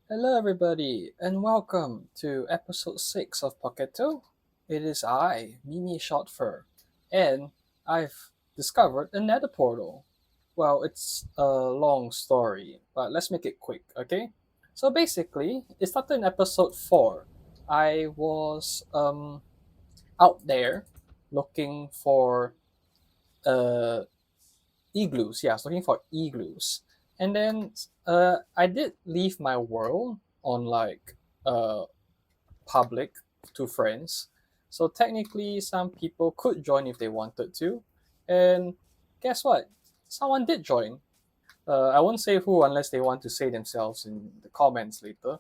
Hello, everybody, and welcome to episode 6 of Pocketto. It is I, Mimi Shotfur, and I've discovered a nether portal. Well, it's a long story, but let's make it quick, okay? So basically, it started in episode 4. I was out there looking for uh, igloos. Yeah, I was looking for igloos. And then I did leave my world on like public to friends. So technically, some people could join if they wanted to. And guess what? Someone did join. I won't say who unless they want to say themselves in the comments later.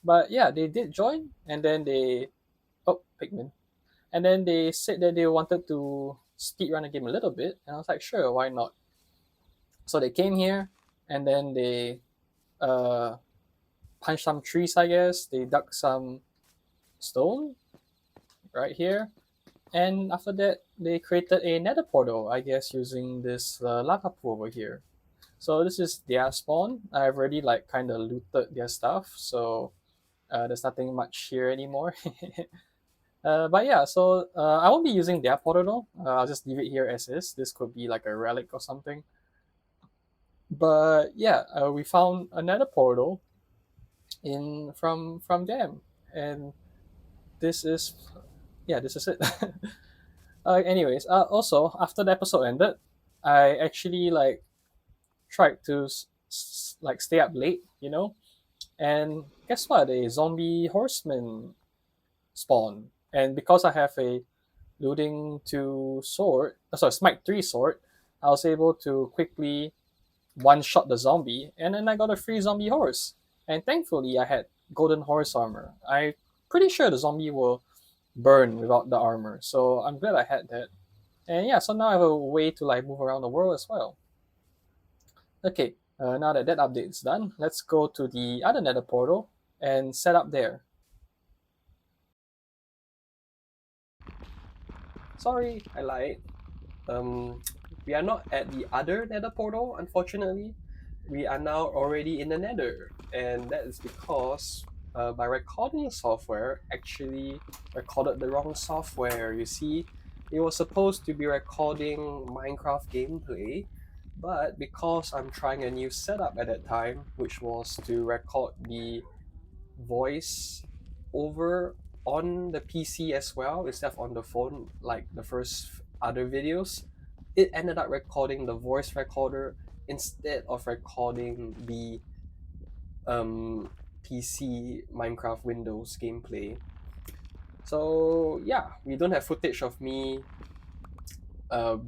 But yeah, they did join, and then they oh Pigman, and then they said that they wanted to speed run the game a little bit, and I was like, sure, why not? So they came here, and then they uh, punched some trees, I guess. They dug some stone right here, and after that, they created a nether portal, I guess, using this lava pool over here. So this is their spawn. I've already like kind of looted their stuff, so there's nothing much here anymore. But yeah, so I won't be using their portal. I'll just leave it here as is. This could be like a relic or something. But yeah, we found another portal in from them, and this is yeah, this is it. Anyways, also after the episode ended, I actually like tried to like stay up late, and guess what? A zombie horseman spawn, and because I have a looting two sword, sorry, smite three sword, I was able to quickly one shot the zombie, and then I got a free zombie horse. And thankfully, I had golden horse armor. I'm pretty sure the zombie will burn without the armor, so I'm glad I had that. And yeah, so now I have a way to like move around the world as well. Okay, now that that update is done, let's go to the other nether portal and set up there. Sorry, I lied. Um, we are not at the other nether portal, unfortunately. We are now already in the nether, and that is because my recording software actually recorded the wrong software. You see, it was supposed to be recording Minecraft gameplay, but because I'm trying a new setup at that time, which was to record the voice over on the PC as well instead of on the phone like the first other videos, it ended up recording the voice recorder instead of recording the PC Minecraft Windows gameplay. So yeah, we don't have footage of me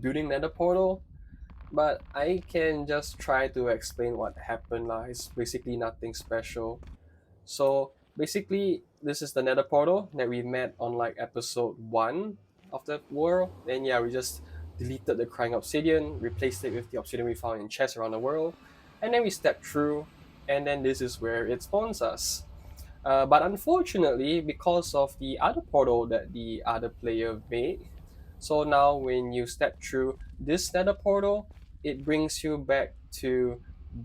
building Nether Portal, but I can just try to explain what happened. It's basically nothing special. So basically, this is the Nether portal that we met on like episode 1 of the world. And yeah, we just deleted the crying obsidian, replaced it with the obsidian we found in chests around the world, and then we stepped through, and then this is where it spawns us. But unfortunately, because of the other portal that the other player made, so now when you step through this nether portal, it brings you back to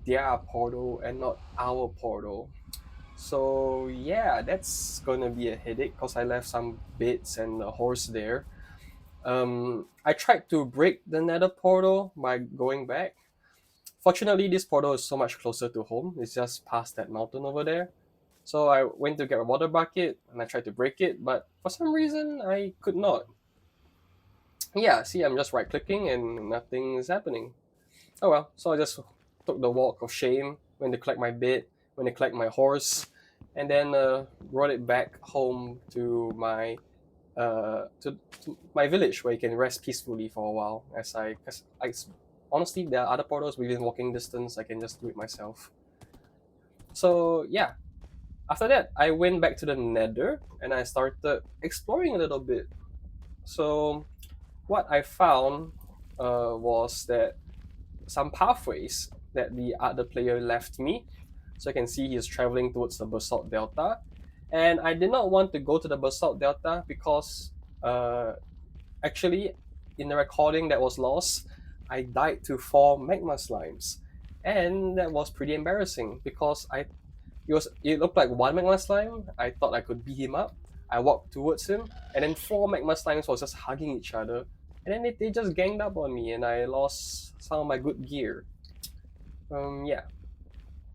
their portal and not our portal. So yeah, that's gonna be a headache because I left some bits and a horse there. I tried to break the nether portal by going back. Fortunately, this portal is so much closer to home. It's just past that mountain over there. So I went to get a water bucket and I tried to break it, but for some reason I could not. Yeah, see, I'm just right clicking and nothing is happening. Oh well, so I just took the walk of shame, went to collect my bit, went to collect my horse, and then brought it back home to my village where you can rest peacefully for a while. Cause I honestly there are other portals within walking distance. I can just do it myself. So yeah, after that I went back to the Nether and I started exploring a little bit. So what I found was that some pathways that the other player left me. So I can see he's traveling towards the Basalt Delta. And I did not want to go to the Basalt Delta because actually, in the recording that was lost, I died to 4 magma slimes. And that was pretty embarrassing because I It looked like one magma slime. I thought I could beat him up. I walked towards him, and then four magma slimes was just hugging each other. And then they just ganged up on me, and I lost some of my good gear. Yeah.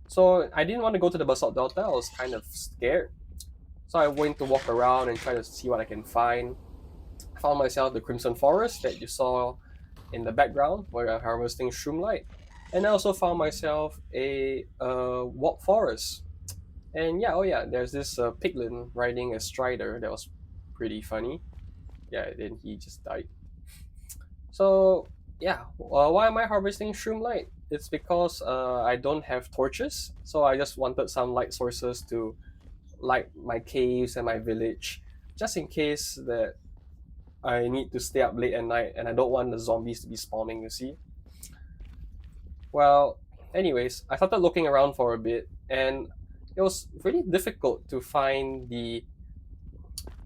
So I didn't want to go to the Basalt Delta. I was kind of scared. So I went to walk around and try to see what I can find. I found myself the Crimson Forest that you saw in the background where I'm harvesting shroomlight. And I also found myself a warp forest. And yeah, oh yeah, there's this piglin riding a strider that was pretty funny. Yeah, then he just died. So yeah, why am I harvesting shroomlight? It's because I don't have torches, so I just wanted some light sources to light my caves and my village, just in case that I need to stay up late at night and I don't want the zombies to be spawning, you see. Well, anyways, I started looking around for a bit and it was really difficult to find the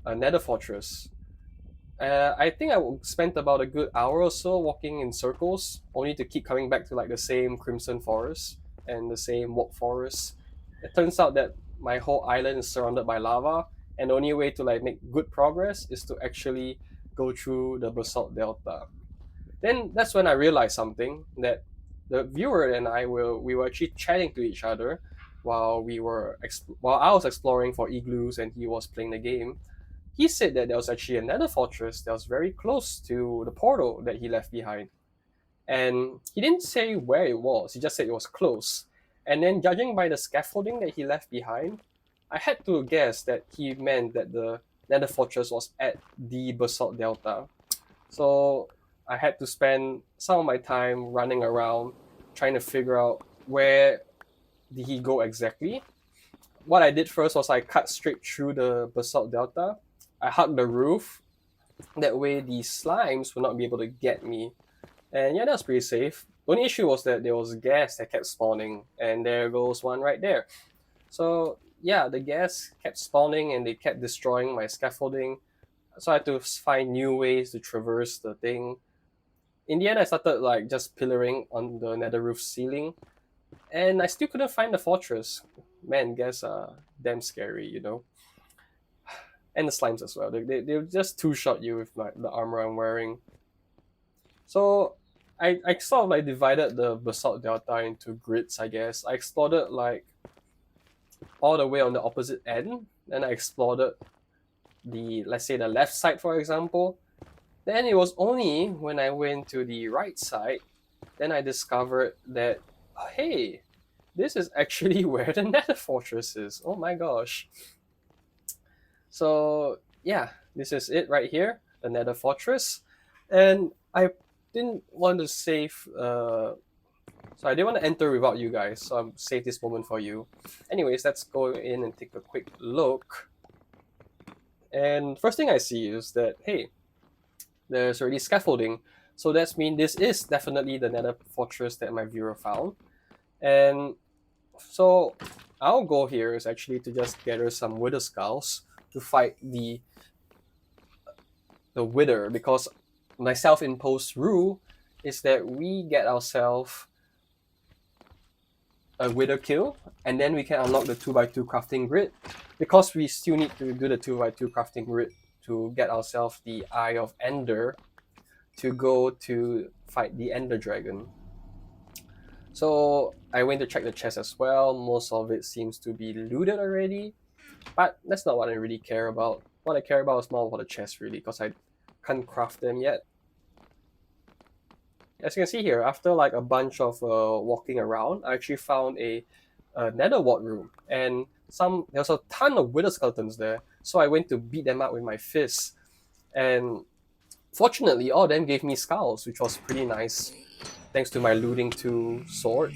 Nether Fortress. I think spent about a good hour or so walking in circles, only to keep coming back to like the same Crimson Forest and the same Warp Forest. It turns out that my whole island is surrounded by lava, and the only way to like make good progress is to actually go through the Basalt Delta. Then that's when I realized something that the viewer and we were actually chatting to each other while while I was exploring for igloos and he was playing the game. He said that there was actually another fortress that was very close to the portal that he left behind. And he didn't say where it was, he just said it was close. And then, judging by the scaffolding that he left behind, I had to guess that he meant that the Nether Fortress was at the Basalt Delta. So I had to spend some of my time running around trying to figure out where did he go exactly. What I did first was I cut straight through the Basalt Delta. I hugged the roof. That way, the slimes would not be able to get me. And yeah, that's pretty safe. The only issue was that there was gas that kept spawning, and there goes one right there. So yeah, the gas kept spawning and they kept destroying my scaffolding. So I had to find new ways to traverse the thing. In the end, I started like just pillaring on the nether roof ceiling, and I still couldn't find the fortress. Man, gas are damn scary, you know. And the slimes as well. They just two shot you with like the armor I'm wearing. So I sort of like divided the Basalt Delta into grids, I guess. I explored it like all the way on the opposite end. Then I explored it the, let's say, the left side, for example. Then it was only when I went to the right side, then I discovered that, hey, this is actually where the Nether Fortress is. Oh my gosh. So yeah, this is it right here, the Nether Fortress. And I didn't want to save so I didn't want to enter without you guys, so I'm save this moment for you. Anyways, let's go in and take a quick look. And first thing I see is that, hey, there's already scaffolding. So that's mean this is definitely the Nether Fortress that my viewer found. And so our goal here is actually to just gather some Wither Skulls to fight the Wither, because my self-imposed rule is that we get ourselves a Wither kill, and then we can unlock the 2x2 crafting grid, because we still need to do the 2x2 crafting grid to get ourselves the Eye of Ender to go to fight the Ender Dragon. So I went to check the chest as well. Most of it seems to be looted already, but that's not what I really care about. What I care about is more about the chest, really, because I can't craft them yet. As you can see here, after like a bunch of walking around, I actually found a nether wart room, and there's a ton of wither skeletons there. So I went to beat them up with my fists, and fortunately, all of them gave me skulls, which was pretty nice, thanks to my looting 2 sword.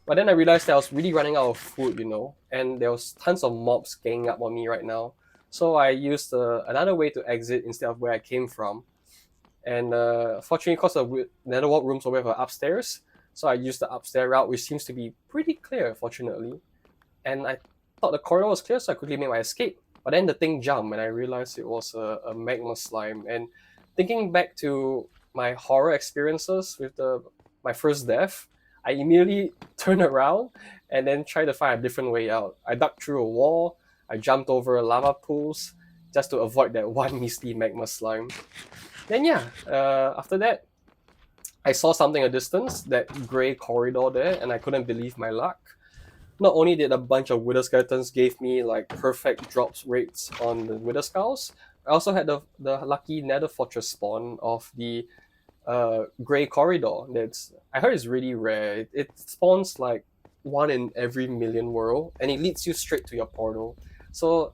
But then I realized that I was really running out of food, you know, and there was tons of mobs ganging up on me right now. So I used another way to exit instead of where I came from. And fortunately, because the nether wart rooms over upstairs, so I used the upstairs route, which seems to be pretty clear, fortunately. And I thought the corridor was clear, so I quickly made my escape. But then the thing jumped, and I realized it was a magma slime. And thinking back to my horror experiences with my first death, I immediately turned around and then tried to find a different way out. I ducked through a wall, I jumped over lava pools just to avoid that one misty magma slime. Then yeah, after that, I saw something in the distance, that grey corridor there, and I couldn't believe my luck. Not only did a bunch of wither skeletons give me like perfect drops rates on the wither skulls, I also had the lucky Nether Fortress spawn of the gray corridor. That's, I heard it's really rare. It spawns like one in every million world, and it leads you straight to your portal. So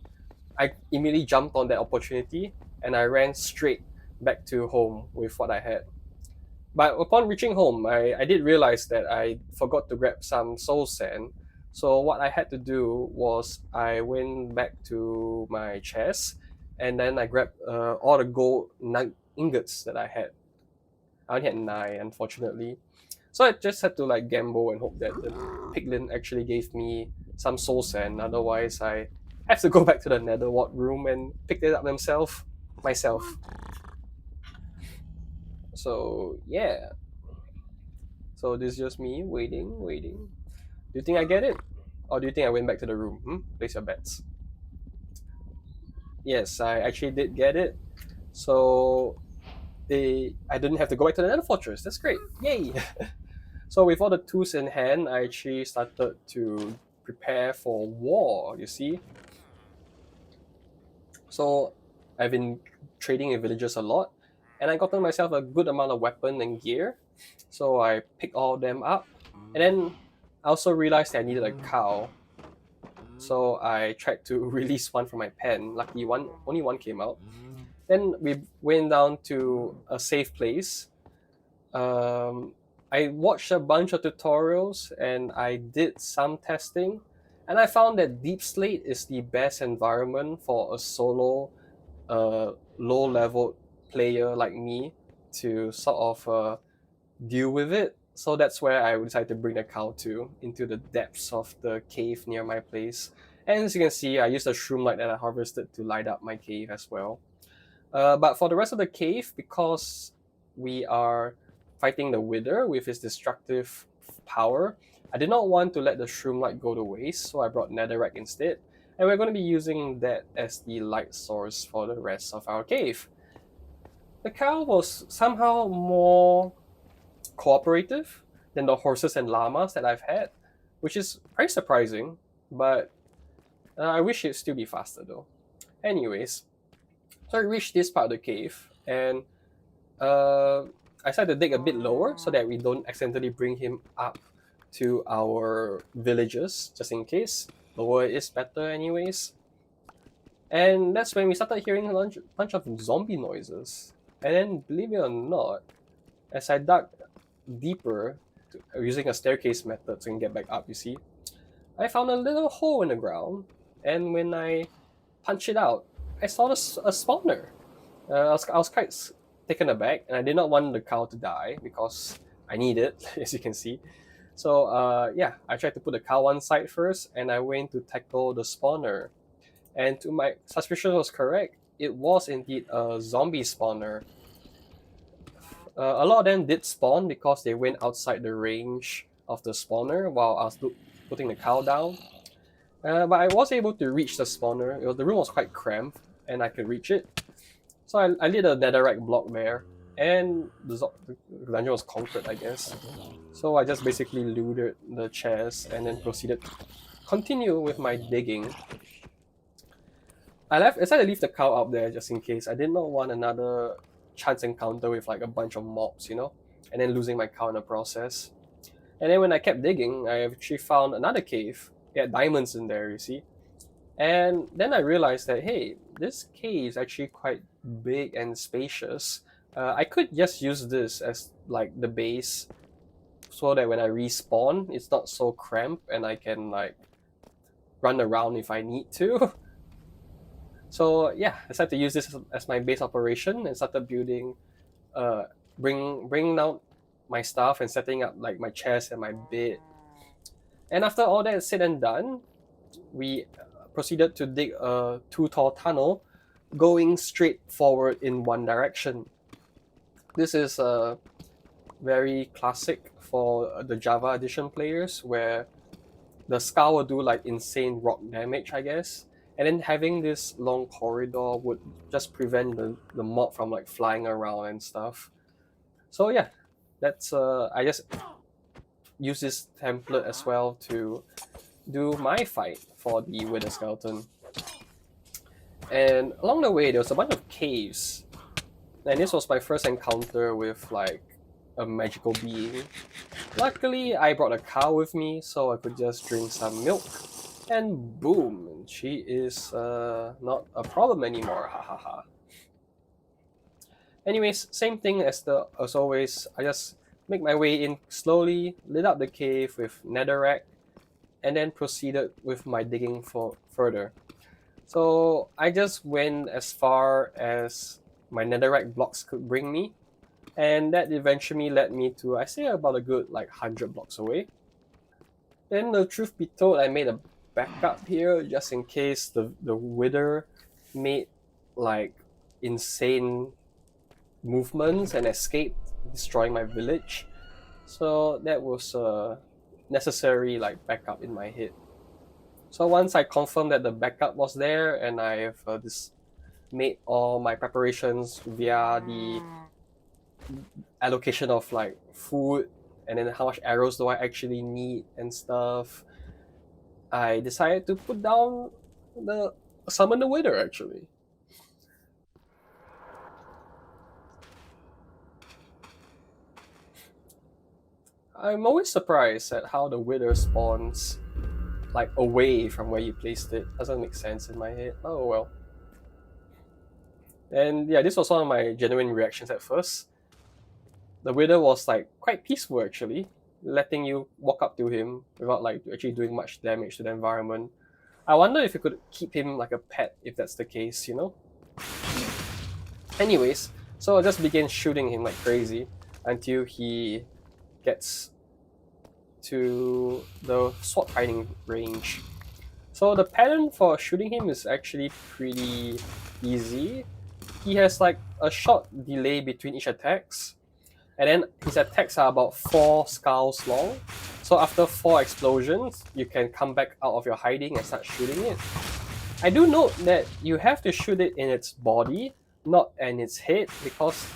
I immediately jumped on that opportunity, and I ran straight back to home with what I had. But upon reaching home, I did realize that I forgot to grab some soul sand. So what I had to do was I went back to my chest, and then I grabbed all the gold ingots that I had. I only had 9, unfortunately. So I just had to like gamble and hope that the piglin actually gave me some soul sand. Otherwise, I have to go back to the nether wart room and pick it up myself. So yeah. So this is just me waiting. Do you think I get it? Or do you think I went back to the room? Place your bets. Yes, I actually did get it. So I didn't have to go back to the Nether Fortress. That's great. Yay! So with all the tools in hand, I actually started to prepare for war, you see. So I've been trading in villages a lot, and I gotten myself a good amount of weapon and gear. So I picked all of them up. And then I also realized that I needed a cow. So I tried to release one from my pen. Lucky only one came out. Then we went down to a safe place. Um, I watched a bunch of tutorials and I did some testing, and I found that Deep Slate is the best environment for a solo, low level player like me to sort of deal with it. So that's where I decided to bring the cow to, into the depths of the cave near my place. And as you can see, I used a shroom light that I harvested to light up my cave as well. But for the rest of the cave, because we are fighting the Wither with his destructive power, I did not want to let the shroom light go to waste, so I brought netherrack instead. And we're going to be using that as the light source for the rest of our cave. The cow was somehow more cooperative than the horses and llamas that I've had, which is very surprising, but I wish it'd still be faster though. Anyways, so I reached this part of the cave, and I decided to dig a bit lower so that we don't accidentally bring him up to our villages, just in case. Lower is better anyways. And that's when we started hearing a bunch of zombie noises. And then, believe it or not, as I dug deeper, using a staircase method so I can get back up, you see, I found a little hole in the ground, and when I punched it out, I saw a spawner. I was quite taken aback, and I did not want the cow to die because I need it, as you can see. So yeah, I tried to put the cow one side first, and I went to tackle the spawner. And to my suspicion was correct. It was indeed a zombie spawner. A lot of them did spawn because they went outside the range of the spawner while I was putting the cow down. But I was able to reach the spawner. The room was quite cramped, and I could reach it. So I lit a netherrack block there, and the dungeon was conquered, I guess. So I just basically looted the chest and then proceeded to continue with my digging. I decided to leave the cow out there just in case. I did not want another chance encounter with like a bunch of mobs, and then losing my cow in the process. And then when I kept digging, I actually found another cave. It had diamonds in there, you see. And then I realized that, hey, this cave is actually quite big and spacious. I could just use this as like the base so that when I respawn, it's not so cramped and I can like run around if I need to. So yeah, I decided to use this as my base operation and started building, bringing out my stuff and setting up like my chest and my bed. And after all that is said and done, we proceeded to dig a 2 tall tunnel going straight forward in one direction. This is very classic for the Java Edition players, where the skull will do like insane rock damage, I guess. And then having this long corridor would just prevent the mob from like flying around and stuff. So yeah, that's I just use this template as well to do my fight for the Wither Skeleton. And along the way, there was a bunch of caves, and this was my first encounter with like a magical being. Luckily, I brought a cow with me, so I could just drink some milk, and boom, she is not a problem anymore. Ha ha ha. Anyways, same thing as always. I just make my way in slowly, lit up the cave with netherrack, and then proceeded with my digging for further. So I just went as far as my netherrack blocks could bring me, and that eventually led me to, I say, about a good like 100 blocks away. Then the truth be told, I made a backup here just in case the wither made like insane movements and escaped, destroying my village. So that was a necessary like backup in my head. So once I confirmed that the backup was there, and I've made all my preparations via the allocation of like food, and then how much arrows do I actually need and stuff, I decided to put down the summon the wither actually. I'm always surprised at how the wither spawns like away from where you placed it. Doesn't make sense in my head. Oh well. And yeah, this was one of my genuine reactions at first. The wither was like quite peaceful actually, letting you walk up to him without like actually doing much damage to the environment. I wonder if you could keep him like a pet if that's the case, you know? Anyways, so I just began shooting him like crazy until he gets to the sword fighting range. So the pattern for shooting him is actually pretty easy. He has like a short delay between each attacks, and then his attacks are about 4 skulls long. So after 4 explosions, you can come back out of your hiding and start shooting it. I do note that you have to shoot it in its body, not in its head, because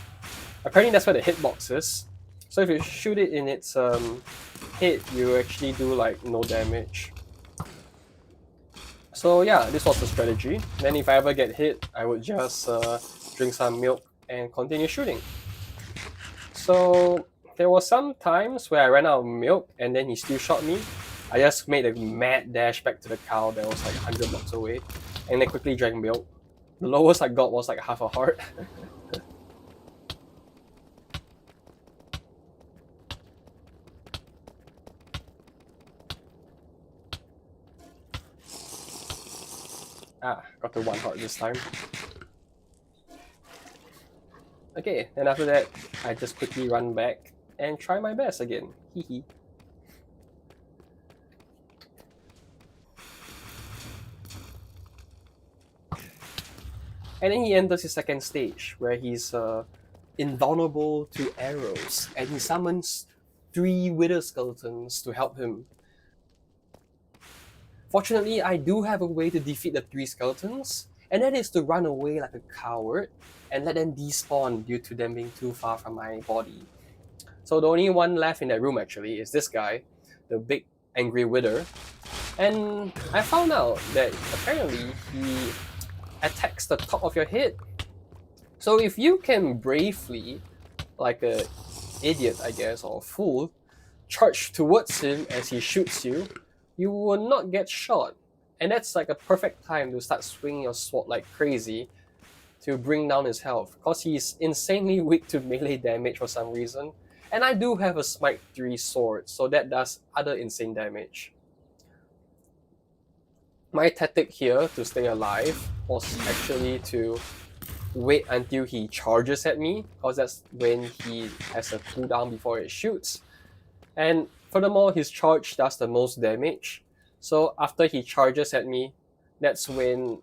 apparently that's where the hitbox is. So if you shoot it in its head, you actually do like no damage. So yeah, this was the strategy. Then if I ever get hit, I would just drink some milk and continue shooting. So there were some times where I ran out of milk and then he still shot me. I just made a mad dash back to the cow that was like 100 blocks away, and then quickly drank milk. The lowest I got was like half a heart. Got to 1 heart this time. Okay, and after that, I just quickly run back and try my best again. Hehe. And then he enters his second stage, where he's invulnerable to arrows, and he summons 3 wither skeletons to help him. Fortunately, I do have a way to defeat the 3 skeletons, and that is to run away like a coward and let them despawn due to them being too far from my body. So the only one left in that room actually is this guy, the big angry wither. And I found out that apparently he attacks the top of your head. So if you can bravely, like a idiot I guess, or a fool, charge towards him as he shoots you, you will not get shot. And that's like a perfect time to start swinging your sword like crazy to bring down his health, because he's insanely weak to melee damage for some reason. And I do have a Smite 3 sword, so that does other insane damage. My tactic here to stay alive was actually to wait until he charges at me, because that's when he has a cooldown before it shoots. And furthermore, his charge does the most damage. So after he charges at me, that's when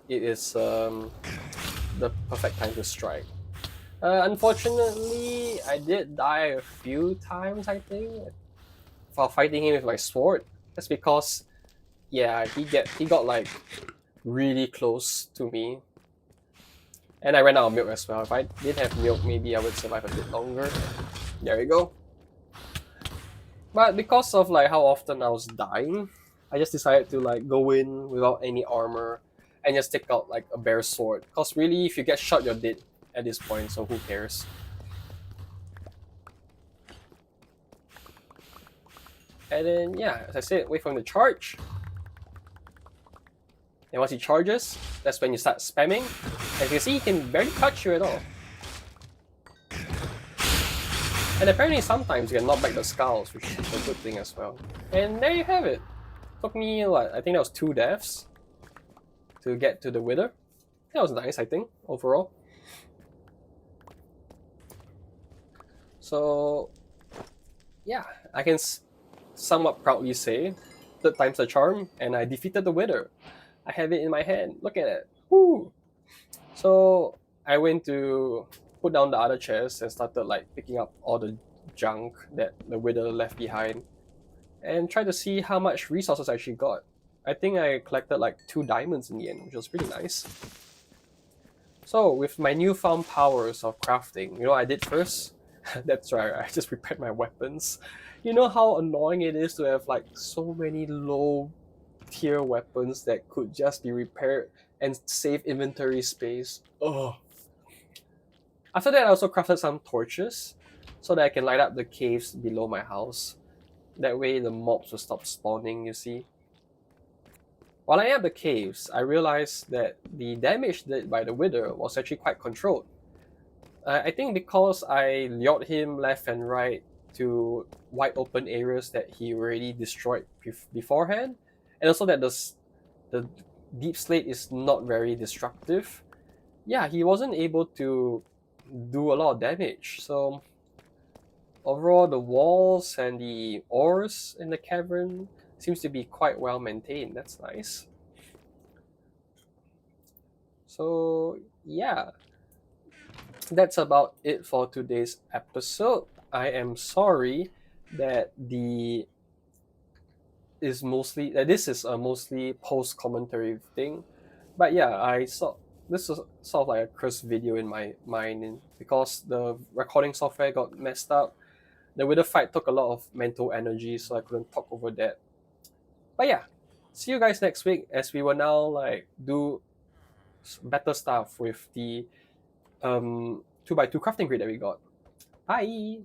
it is the perfect time to strike. Unfortunately, I did die a few times, I think, while fighting him with my sword. That's because, yeah, he got like really close to me, and I ran out of milk as well. If I did have milk, maybe I would survive a bit longer. There you go. But because of like how often I was dying, I just decided to like go in without any armor and just take out like a bare sword. Cause really, if you get shot, you're dead at this point. So who cares? And then yeah, as I said, wait for him to charge. And once he charges, that's when you start spamming. As you can see, he can barely touch you at all. And apparently sometimes you can knock back the skulls, which is a good thing as well. And there you have it. Took me what, I think that was 2 deaths to get to the Wither. That was nice, I think, overall. So yeah, I can somewhat proudly say, 3rd time's the charm, and I defeated the Wither. I have it in my hand. Look at it. Woo! So I went to put down the other chairs and started like picking up all the junk that the Wither left behind, and try to see how much resources I actually got. I think I collected like 2 diamonds in the end, which was pretty nice. So with my newfound powers of crafting, you know what I did first? That's right, I just prepared my weapons. You know how annoying it is to have like so many low tier weapons that could just be repaired and save inventory space. Ugh. After that, I also crafted some torches so that I can light up the caves below my house. That way the mobs will stop spawning, you see. While I am at the caves, I realized that the damage did by the Wither was actually quite controlled. I think because I lured him left and right to wide open areas that he already destroyed beforehand, and also that the deep slate is not very destructive. Yeah, he wasn't able to do a lot of damage. So overall, the walls and the ores in the cavern seems to be quite well maintained. That's nice. So yeah, that's about it for today's episode. I am sorry that the is mostly this is a mostly post commentary thing, but yeah, I saw this is sort of like a cursed video in my mind because the recording software got messed up. The Wither fight took a lot of mental energy, so I couldn't talk over that. But yeah, see you guys next week as we will now like do better stuff with the 2x2 crafting grid that we got. Bye.